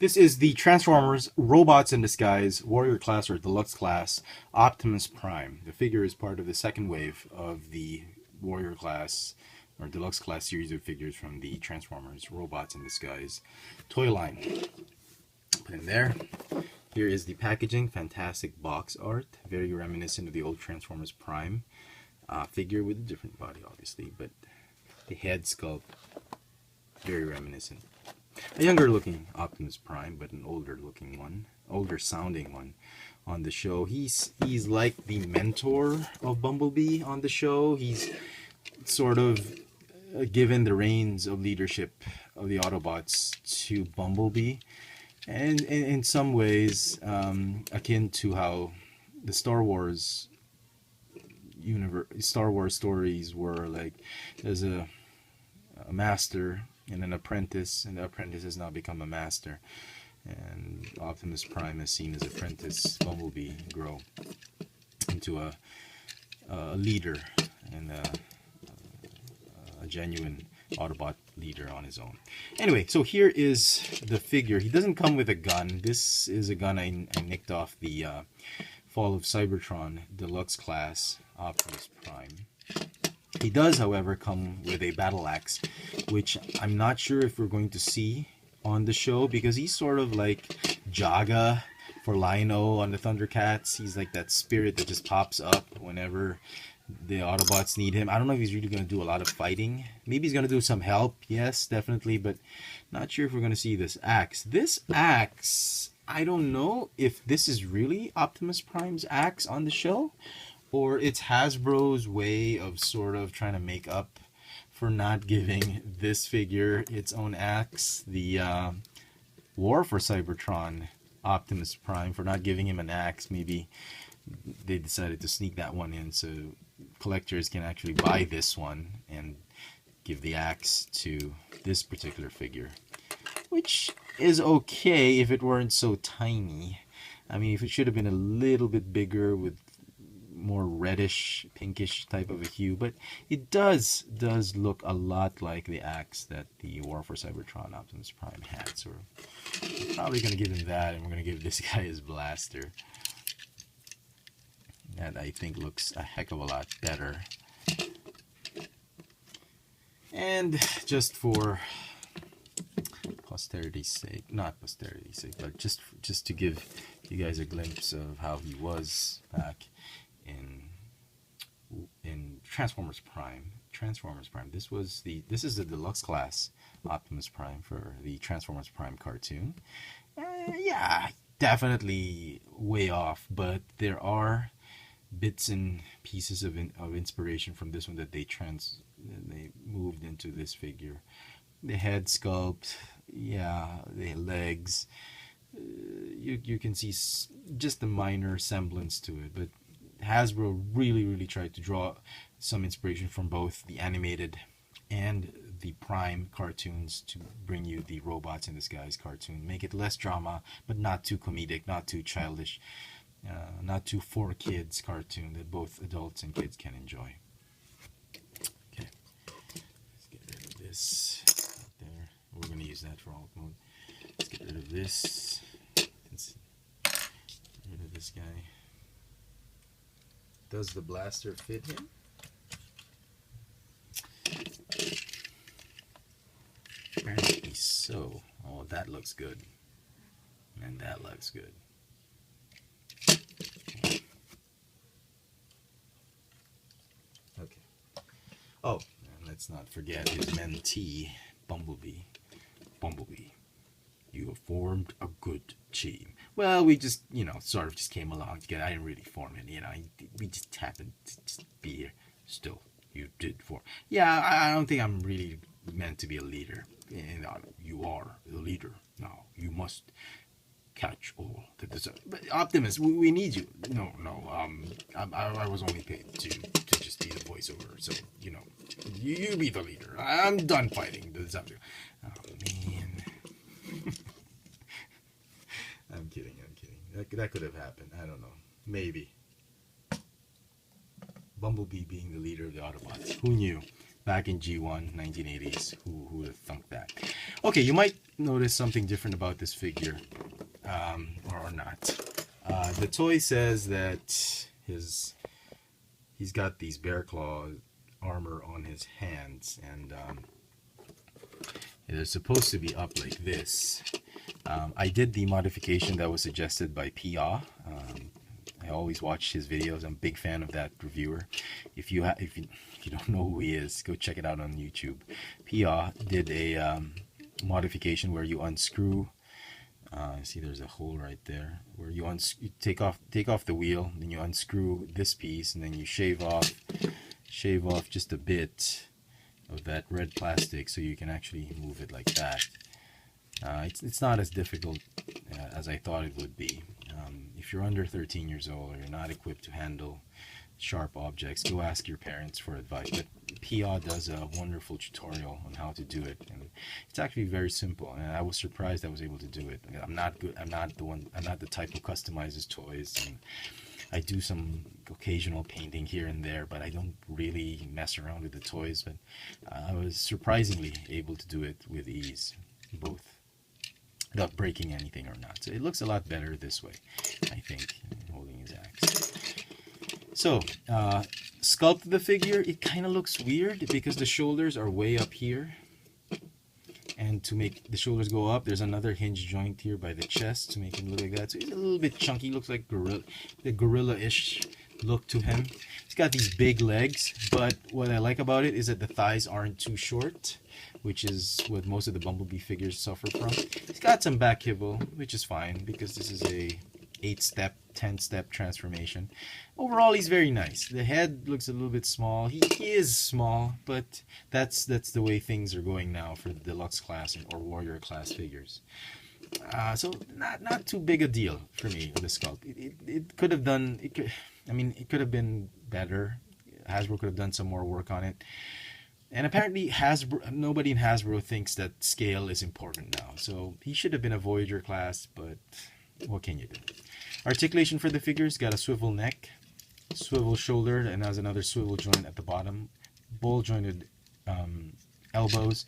This is the Transformers Robots in Disguise Warrior Class or Deluxe Class Optimus Prime. The figure is part of the second wave of the Warrior Class or Deluxe Class series of figures from the Transformers Robots in Disguise toy line. Put in there. Here is the packaging. Fantastic box art. Very reminiscent of the old Transformers Prime figure with a different body, obviously, but the head sculpt, very reminiscent. A younger looking Optimus Prime, but an older looking one, older sounding one on the show. He's like the mentor of Bumblebee on the show. He's sort of given the reins of leadership of the Autobots to Bumblebee, and in some ways akin to how the Star Wars stories were. Like, there's a master and an apprentice, and the apprentice has now become a master, and Optimus Prime has seen his apprentice Bumblebee grow into a leader and a genuine Autobot leader on his own. Anyway, so here is the figure. He doesn't come with a gun. This is a gun I nicked off the Fall of Cybertron Deluxe Class Optimus Prime. He does, however, come with a battle axe, which I'm not sure if we're going to see on the show, because he's sort of like Jaga for Lion-O on the Thundercats. He's like that spirit that just pops up whenever the Autobots need him. I don't know if he's really going to do a lot of fighting. Maybe he's going to do some help, yes, definitely, but not sure if we're going to see this axe. This axe, I don't know if this is really Optimus Prime's axe on the show, or it's Hasbro's way of sort of trying to make up for not giving this figure its own axe. The War for Cybertron Optimus Prime, for not giving him an axe. Maybe they decided to sneak that one in so collectors can actually buy this one and give the axe to this particular figure, which is okay if it weren't so tiny. I mean, if it should have been a little bit bigger with more reddish, pinkish type of a hue, but it does look a lot like the axe that the War for Cybertron Optimus Prime had. So we're probably going to give him that, and we're going to give this guy his blaster. That I think looks a heck of a lot better. And just for posterity's sake, not posterity's sake, but just to give you guys a glimpse of how he was back in Transformers Prime. This is the Deluxe Class Optimus Prime for the Transformers Prime cartoon. Yeah, definitely way off, but there are bits and pieces of inspiration from this one that they moved into this figure. The head sculpt, yeah, the legs, you can see just a minor semblance to it, but Hasbro really tried to draw some inspiration from both the animated and the Prime cartoons to bring you the Robots in Disguise cartoon. Make it less drama, but not too comedic, not too childish, not too for kids cartoon that both adults and kids can enjoy. Okay, let's get rid of this out there. We're going to use that for alt mode. Let's get rid of this. Let's get rid of this guy. Does the blaster fit him? Apparently so. Oh, that looks good. And that looks good. Okay. Oh, and let's not forget his mentee, Bumblebee. Bumblebee, you have formed a good team. Well, we just, sort of just came along together. I didn't really form it, we just happened to just be here. Still, you did form. Yeah, I don't think I'm really meant to be a leader. You are the leader. Now, you must catch all that deserve. But Optimus, we need you. No, I was only paid to just be the voiceover. So, you be the leader. I'm done fighting the zombie. Oh, man. I'm kidding. That could have happened. I don't know. Maybe. Bumblebee being the leader of the Autobots. Who knew? back in G1, 1980s. Who would have thunk that? Okay, you might notice something different about this figure, or not. The toy says that he's got these bear claw armor on his hands, and they're supposed to be up like this. I did the modification that was suggested by Pia. I always watch his videos. I'm a big fan of that reviewer. If you don't know who he is, go check it out on YouTube. Pia did a modification where you unscrew. See, there's a hole right there where you take off the wheel, then you unscrew this piece, and then you shave off just a bit of that red plastic, so you can actually move it like that. It's not as difficult as I thought it would be. If you're under 13 years old or you're not equipped to handle sharp objects, go ask your parents for advice. But Pia does a wonderful tutorial on how to do it, and it's actually very simple. And I was surprised I was able to do it. I'm not good. I'm not the type who customizes toys. And I do some occasional painting here and there, but I don't really mess around with the toys. But I was surprisingly able to do it with ease, both without breaking anything or not. So it looks a lot better this way, I think, holding his axe. So, sculpt the figure, it kind of looks weird because the shoulders are way up here. And to make the shoulders go up, there's another hinge joint here by the chest to make him look like that. So he's a little bit chunky, looks like the gorilla-ish look to him. He's got these big legs, but what I like about it is that the thighs aren't too short, which is what most of the Bumblebee figures suffer from. He's got some back kibble, which is fine because this is a 8-step, 10-step transformation. Overall, he's very nice. The head looks a little bit small. He is small, but that's the way things are going now for the Deluxe class or Warrior class figures. So not too big a deal for me, the sculpt. It could have done. It could have been better. Hasbro could have done some more work on it. And apparently nobody in Hasbro thinks that scale is important now. So he should have been a Voyager class, but what can you do? Articulation for the figures, got a swivel neck, swivel shoulder, and has another swivel joint at the bottom. Ball jointed elbows,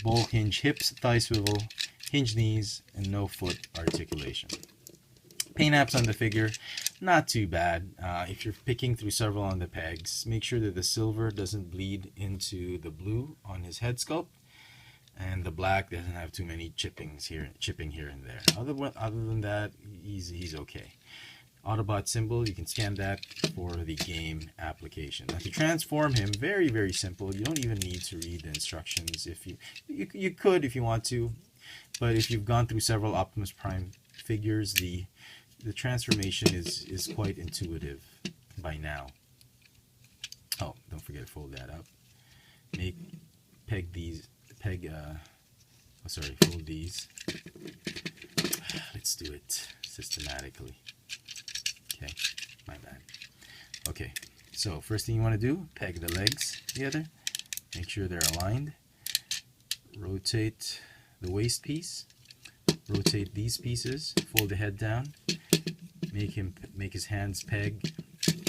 ball hinge hips, thigh swivel, hinge knees, and no foot articulation. Paint apps on the figure, not too bad. If you're picking through several on the pegs, make sure that the silver doesn't bleed into the blue on his head sculpt, and the black doesn't have too many chipping here and there. Other than that, he's okay. Autobot symbol, you can scan that for the game application. Now to transform him, very, very simple. You don't even need to read the instructions. If you could if you want to, but if you've gone through several Optimus Prime figures, the transformation is quite intuitive by now. Oh, don't forget to fold that up. Fold these. Let's do it systematically. Okay, my bad. Okay, so first thing you want to do, peg the legs together. Make sure they're aligned. Rotate the waist piece. Rotate these pieces. Fold the head down. Make his hands peg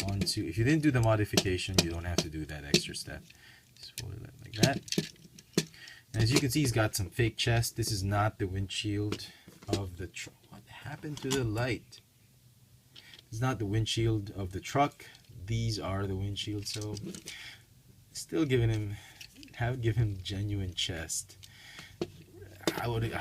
onto. If you didn't do the modification, you don't have to do that extra step. Just fold it like that. And as you can see, he's got some fake chest. This is not the windshield of the truck. What happened to the light? It's not the windshield of the truck. These are the windshield. So, still given him genuine chest. I would,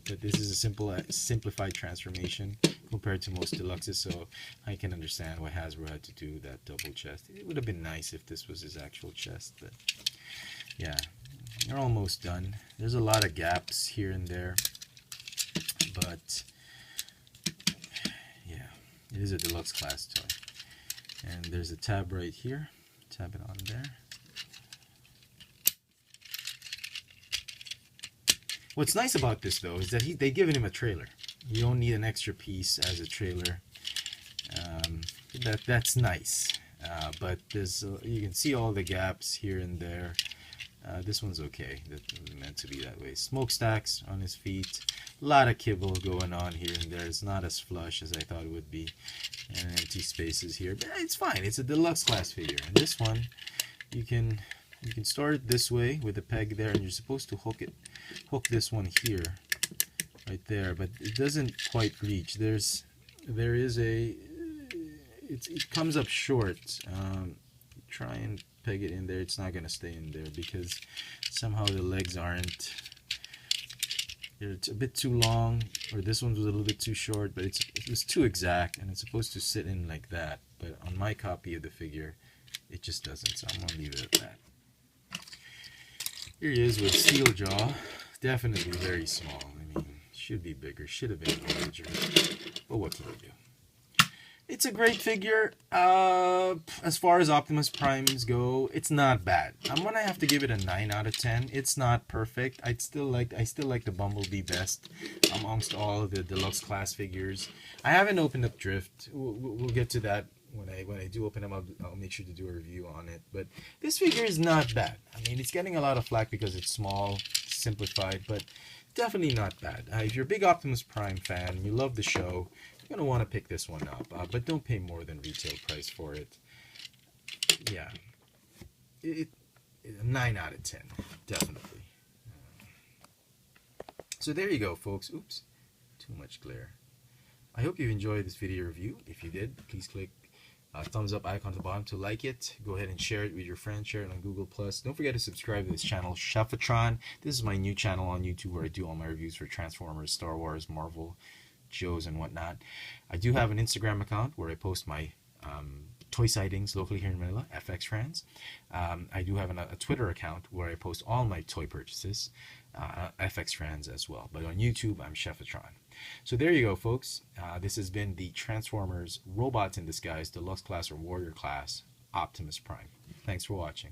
but this is a simplified transformation compared to most deluxes. So I can understand why Hasbro had to do that double chest. It would have been nice if this was his actual chest, but yeah. They're almost done. There's a lot of gaps here and there, but yeah, it is a deluxe class toy. And there's a tab right here. Tab it on there. What's nice about this though is that they've given him a trailer. You don't need an extra piece as a trailer. That's nice. But there's you can see all the gaps here and there. This one's okay. That was meant to be that way. Smokestacks on his feet. A lot of kibble going on here and there. It's not as flush as I thought it would be. And empty spaces here. But it's fine. It's a deluxe class figure. And this one, you can start it this way with the peg there, and you're supposed to hook this one here, right there, but it doesn't quite reach. There is a it comes up short. Try and peg it in there. It's not gonna stay in there because somehow the legs aren't. It's a bit too long, or this one was a little bit too short, but it was too exact, and it's supposed to sit in like that. But on my copy of the figure, it just doesn't, so I'm gonna leave it at that. Here he is with steel jaw. Definitely very small. I mean, should be bigger, should have been larger, but what can you do? It's a great figure. As far as Optimus Primes go, it's not bad. I'm gonna have to give it a 9 out of 10. It's not perfect. I still like the Bumblebee best amongst all of the deluxe class figures. I haven't opened up Drift. We'll get to that when I do open them up. I'll make sure to do a review on it. But this figure is not bad. I mean, it's getting a lot of flack because it's small, simplified, but definitely not bad. If you're a big Optimus Prime fan, you love the show, you're going to want to pick this one up, but don't pay more than retail price for it. Yeah, 9 out of 10, definitely. So there you go, folks. Oops, too much glare. I hope you enjoyed this video review. If you did, please click thumbs up icon at the bottom to like it. Go ahead and share it with your friends. Share it on Google+. Don't forget to subscribe to this channel, Chefatron. This is my new channel on YouTube where I do all my reviews for Transformers, Star Wars, Marvel, shows, and whatnot. I do have an Instagram account where I post my toy sightings locally here in Manila, FX Friends. I do have a Twitter account where I post all my toy purchases, FX Friends as well. But on YouTube, I'm Chefatron. So there you go, folks. This has been the Transformers Robots in Disguise Deluxe Class or Warrior Class Optimus Prime. Thanks for watching.